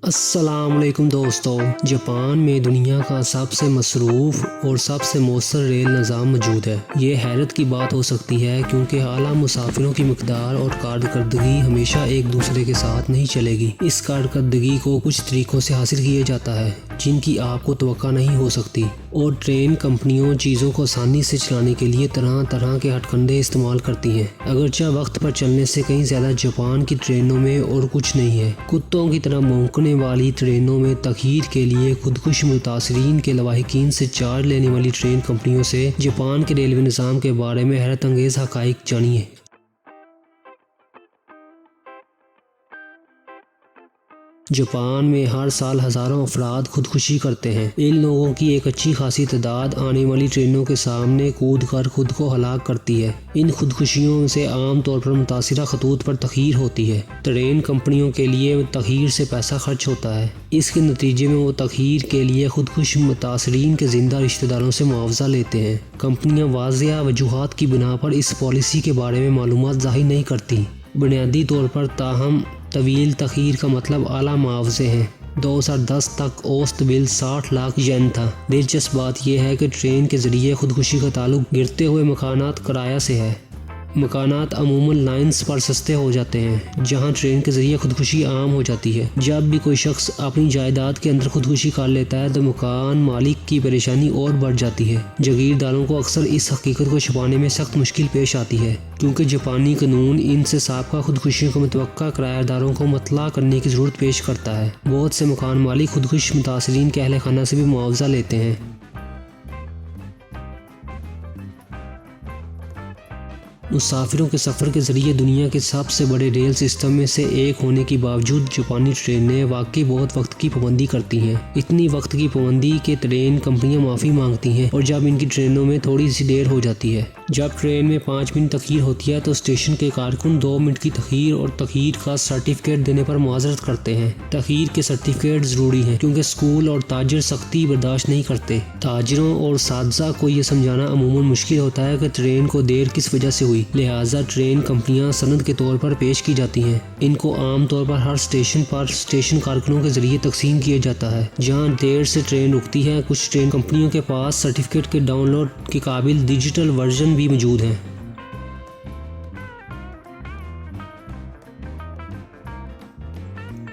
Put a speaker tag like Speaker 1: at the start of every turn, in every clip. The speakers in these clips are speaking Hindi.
Speaker 1: अस्सलामुअलैकुम दोस्तों, जापान में दुनिया का सबसे मसरूफ़ और सबसे मौसर रेल निज़ाम मौजूद है। ये हैरत की बात हो सकती है क्योंकि आला मुसाफिरों की मकदार और कारकर्दगी हमेशा एक दूसरे के साथ नहीं चलेगी। इस कारकर्दगी को कुछ तरीक़ों से हासिल किया जाता है जिनकी आपको तवक्का नहीं हो सकती, और ट्रेन कंपनियों चीज़ों को आसानी से चलाने के लिए तरह तरह के हथकंडे इस्तेमाल करती हैं। अगरचे वक्त पर चलने से कहीं ज़्यादा जापान की ट्रेनों में और कुछ नहीं है। कुत्तों की तरह भौंकने वाली ट्रेनों में तखीर के लिए खुदकुश मुतासरीन के लवाहिकीन से चार्ज लेने वाली ट्रेन कंपनियों से जापान के रेलवे निज़ाम के बारे में हैरत अंगेज़ हक़ाइक़ जानिए। जापान में हर साल हज़ारों अफराद खुदकुशी करते हैं। इन लोगों की एक अच्छी खासी तादाद आने वाली ट्रेनों के सामने कूद कर खुद को हलाक करती है। इन खुदकुशियों से आम तौर पर मुतासिरा खतूत पर तखीर होती है। ट्रेन कंपनियों के लिए तखीर से पैसा खर्च होता है। इसके नतीजे में वो तखीर के लिए खुदकुश मुतासरीन के जिंदा रिश्तेदारों से मुआवजा लेते हैं। कंपनियां वाज़िया वजूहात की बिना पर इस पॉलिसी के बारे में मालूमात ज़ाहिर नहीं करती। बुनियादी तौर पर ताहम तवील तखीर का मतलब आला मुआवजे हैं। 2010 तक औसत बिल 60 लाख येन था। दिलचस्प बात यह है कि ट्रेन के जरिए खुदकुशी का ताल्लुक गिरते हुए मकानात किराया से है। मकानात अमूमन लाइन्स पर सस्ते हो जाते हैं, जहां ट्रेन के जरिए खुदकुशी आम हो जाती है। जब भी कोई शख्स अपनी जायदाद के अंदर खुदकुशी कर लेता है तो मकान मालिक की परेशानी और बढ़ जाती है। जागीरदारों को अक्सर इस हकीकत को छुपाने में सख्त मुश्किल पेश आती है क्योंकि जापानी कानून इनसे साबका खुदकुशियों को मुतवक्का किराएदारों को मतला करने की ज़रूरत पेश करता है। बहुत से मकान मालिक खुदकुश मुतासरीन के अहल खाना से भी मुआवजा लेते हैं। मुसाफिरों के सफ़र के ज़रिए दुनिया के सबसे बड़े रेल सिस्टम में से एक होने के बावजूद जापानी ट्रेनें वाकई बहुत वक्त की पाबंदी करती हैं। इतनी वक्त की पाबंदी के ट्रेन कंपनियां माफ़ी मांगती हैं और जब इनकी ट्रेनों में थोड़ी सी देर हो जाती है। जब ट्रेन में 5 मिनट तखीर होती है तो स्टेशन के कारकुन 2 मिनट की तखीर और तखीर का सर्टिफिकेट देने पर मुआज़रत करते हैं। तखीर के सर्टिफिकेट ज़रूरी हैं क्योंकि स्कूल और ताजर सख्ती बर्दाश्त नहीं करते। ताजरों और सादजा को ये समझाना अमूमन मुश्किल होता है कि ट्रेन को देर किस वजह से हुई, लिहाजा ट्रेन कंपनियां सनद के तौर पर पेश की जाती हैं। इनको आम तौर पर हर स्टेशन पर स्टेशन कारकुनों के जरिए तकसीम किया जाता है। जहां देर से ट्रेन रुकती है, कुछ ट्रेन कंपनियों के पास सर्टिफिकेट के डाउनलोड के काबिल डिजिटल वर्जन भी मौजूद हैं।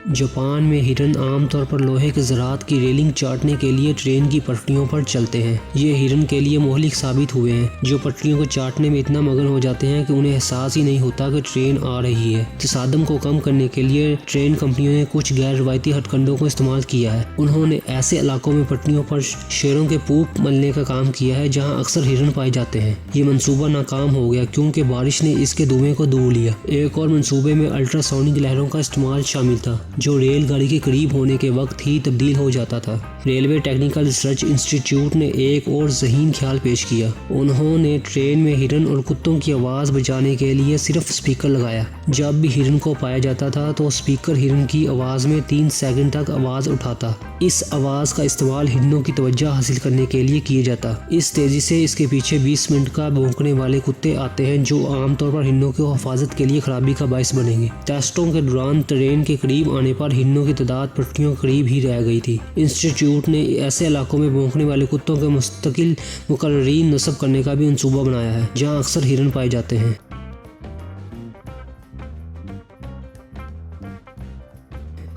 Speaker 1: जापान में हिरन आमतौर पर लोहे के ज़रात की रेलिंग चाटने के लिए ट्रेन की पटरियों पर चलते हैं। ये हिरन के लिए मोहलिक साबित हुए हैं, जो पटरियों को चाटने में इतना मगन हो जाते हैं कि उन्हें एहसास ही नहीं होता कि ट्रेन आ रही है। तसादम को कम करने के लिए ट्रेन कंपनियों ने कुछ गैर रवायती हथकंडों को इस्तेमाल किया है। उन्होंने ऐसे इलाकों में पटरियों पर शेरों के पूप मलने का काम किया है जहाँ अक्सर हिरन पाए जाते हैं। ये मनसूबा नाकाम हो गया क्योंकि बारिश ने इसके धुएं को दूर लिया। एक और मनसूबे में अल्ट्रासोनिक लहरों का इस्तेमाल शामिल था, जो रेलगाड़ी के करीब होने के वक्त ही तब्दील हो जाता था। रेलवे टेक्निकल रिसर्च इंस्टीट्यूट ने एक और ज़हीन ख्याल पेश किया। उन्होंने ट्रेन में हिरन और कुत्तों की आवाज़ बचाने के लिए सिर्फ स्पीकर लगाया। जब भी हिरन को पाया जाता था तो स्पीकर हिरन की आवाज़ में 3 सेकंड तक आवाज़ उठाता। इस आवाज़ का इस्तेमाल हिरनों की तवज्जो हासिल करने के लिए किया जाता। इस तेज़ी से इसके पीछे 20 मिनट का भौंकने वाले कुत्ते आते हैं, जो आमतौर पर हिरनों की हिफाजत के लिए खराबी का बायस बनेंगे। टेस्टों के दौरान ट्रेन के करीब आने पर हिरनों की तादाद पटरियों के करीब ही रह गई थी। इंस्टीट्यूट ने ऐसे इलाकों में भौंकने वाले कुत्तों के मुस्तकिल मुकर्रीन नस्ब करने का भी मंसूबा बनाया है जहां अक्सर हिरन पाए जाते हैं।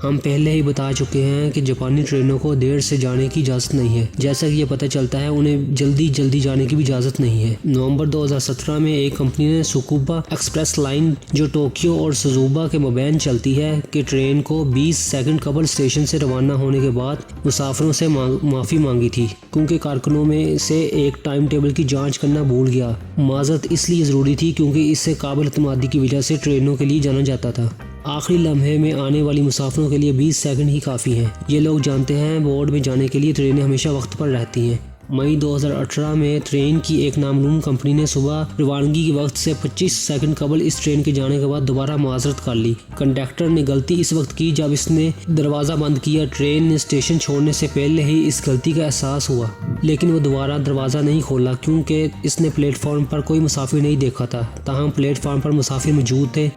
Speaker 1: हम पहले ही बता चुके हैं कि जापानी ट्रेनों को देर से जाने की इजाज़त नहीं है। जैसा कि ये पता चलता है, उन्हें जल्दी जाने की भी इजाज़त नहीं है। नवंबर 2017 में एक कंपनी ने सुकुबा एक्सप्रेस लाइन, जो टोक्यो और सुजुबा के मबैन चलती है, कि ट्रेन को 20 सेकंड कबल स्टेशन से रवाना होने के बाद मुसाफिरों से माफ़ी मांगी थी क्योंकि कारकुनों में से एक टाइम टेबल की जाँच करना भूल गया। माज़रत इसलिए ज़रूरी थी क्योंकि इससे काबिल एतमादी की वजह से ट्रेनों के लिए जाना जाता था। आखिरी लम्हे में आने वाली मुसाफिरों के लिए 20 सेकंड ही काफ़ी हैं। ये लोग जानते हैं बोर्ड में जाने के लिए ट्रेनें हमेशा वक्त पर रहती हैं। मई 2018 में ट्रेन की एक नामालूम कंपनी ने सुबह रवानगी के वक्त से 25 सेकंड कबल इस ट्रेन के जाने के बाद दोबारा मुआज़रत कर ली। कंडक्टर ने गलती इस वक्त की जब इसने दरवाज़ा बंद किया। ट्रेन ने स्टेशन छोड़ने से पहले ही इस गलती का एहसास हुआ, लेकिन वो दोबारा दरवाज़ा नहीं खोला क्योंकि इसने प्लेटफॉर्म पर कोई मुसाफिर नहीं देखा था। ताहम प्लेटफॉर्म पर मुसाफिर मौजूद थे।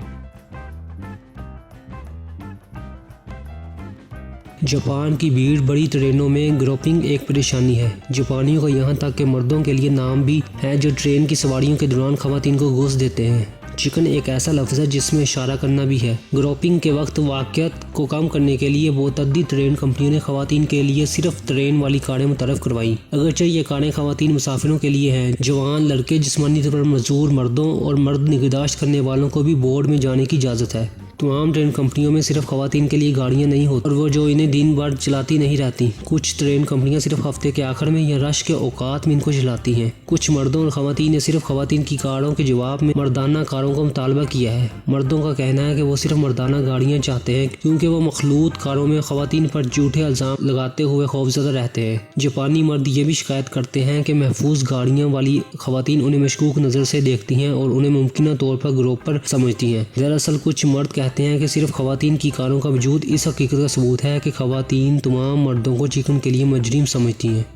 Speaker 1: जापान की भीड़ बड़ी ट्रेनों में ग्रुपिंग एक परेशानी है। जापानियों का यहाँ तक के मर्दों के लिए नाम भी है जो ट्रेन की सवारियों के दौरान खवातीन को घूस देते हैं। चिकन एक ऐसा लफ्ज़ है जिसमें इशारा करना भी है। ग्रुपिंग के वक्त वाक़यात को कम करने के लिए मुतअद्दिद ट्रेन कंपनियों ने खवातीन के लिए सिर्फ ट्रेन वाली कारें मुतरफ़ करवाई। अगरचे ये कारें खवातीन मुसाफिरों के लिए हैं, जवान लड़के, जिस्मानी तौर पर मजदूर मर्दों और मर्द निगहदाश्त करने वालों को भी बोर्ड में जाने की इजाज़त है। तमाम ट्रेन कंपनियों में सिर्फ खवातीन के लिए गाड़ियां नहीं होती और वो जो इन्हें दिन भर चलाती नहीं रहती। कुछ ट्रेन कंपनियां सिर्फ हफ्ते के आखिर में या रश के औकात में इनको चलाती हैं। कुछ मर्दों और खवातीन ने सिर्फ खवातीन की कारों के जवाब में मर्दाना कारों का मुतालबा किया है। मर्दों का कहना है कि वो सिर्फ मर्दाना गाड़ियाँ चाहते हैं क्योंकि वो मखलूत कारों में खवातीन पर झूठे इल्ज़ाम लगाते हुए खौफजदा रहते हैं। जापानी मर्द ये भी शिकायत करते हैं कि महफूज गाड़ियाँ वाली खवातीन उन्हें मशकूक नज़र से देखती हैं और उन्हें मुमकिन तौर पर ग्रोपर समझती हैं। दरअसल कुछ मर्द कहते हैं कि सिर्फ खवातीन की कारों का वजूद इस हकीकत का सबूत है कि खवातीन तमाम मर्दों को चिकन के लिए मुजरिम समझती हैं।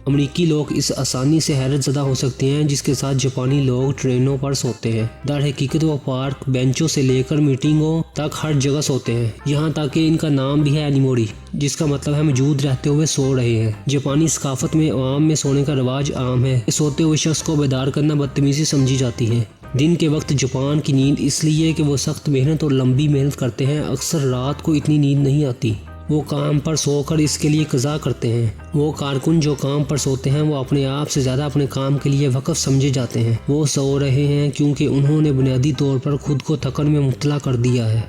Speaker 1: अमरीकी लोग इस आसानी से हैरत ज़दा हो सकते हैं जिसके साथ जापानी लोग ट्रेनों पर सोते हैं। दर हकीकत वो पार्क बेंचों से लेकर मीटिंगों तक हर जगह सोते हैं। यहाँ तक कि इनका नाम भी है एनिमोरी, जिसका मतलब है मौजूद रहते हुए सो रहे हैं। जापानी सकाफत में आवाम में सोने का रिवाज आम है। सोते हुए शख्स को बेदार करना बदतमीजी समझी जाती है। दिन के वक्त जापान की नींद इसलिए कि वो सख्त मेहनत और लंबी मेहनत करते हैं, अक्सर रात को इतनी नींद नहीं आती। वो काम पर सोकर इसके लिए कज़ा करते हैं। वो कारकुन जो काम पर सोते हैं वो अपने आप से ज़्यादा अपने काम के लिए वक़्फ़ समझे जाते हैं। वो सो रहे हैं क्योंकि उन्होंने बुनियादी तौर पर खुद को थकन में मुब्तला कर दिया है।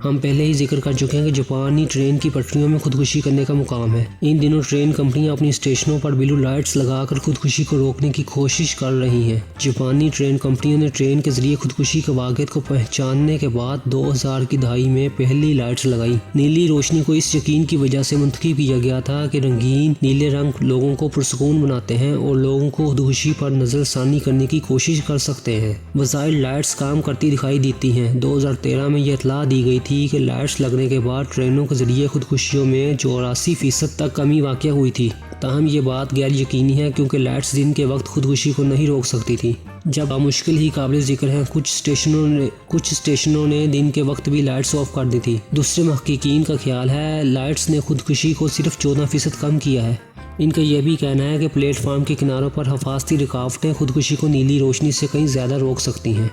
Speaker 1: हम पहले ही जिक्र कर चुके हैं कि जापानी ट्रेन की पटरियों में खुदकुशी करने का मुकाम है। इन दिनों ट्रेन कंपनियां अपनी स्टेशनों पर ब्लू लाइट्स लगाकर खुदकुशी को रोकने की कोशिश कर रही हैं। जापानी ट्रेन कंपनियों ने ट्रेन के जरिए खुदकुशी के वाक़िअत को पहचानने के बाद 2000 की दहाई में पहली लाइट्स लगाई। नीली रोशनी को इस यकीन की वजह से मुंतखब किया गया था कि रंगीन नीले रंग लोगों को पुरसकून बनाते हैं और लोगों को खुदकुशी पर नज़रसानी करने की कोशिश कर सकते हैं। वसाइल लाइट्स काम करती दिखाई देती हैं। 2013 में यह इतला दी गई थी कि लाइट्स लगने के बाद ट्रेनों के जरिए खुदकुशियों में 84% तक कमी वाक़या हुई थी। ताहम ये बात गैर यकीनी है क्योंकि लाइट्स दिन के वक्त खुदकुशी को नहीं रोक सकती थी। जब मुश्किल ही काबिल जिक्र है कुछ स्टेशनों ने दिन के वक्त भी लाइट्स ऑफ कर दी थी। दूसरे महक़क़ीन का ख्याल है लाइट्स ने खुदकुशी को सिर्फ 14% कम किया है। इनका यह भी कहना है कि प्लेटफार्म के किनारों पर हिफाजती रुकावटें खुदकुशी को नीली रोशनी से कहीं ज़्यादा रोक सकती हैं।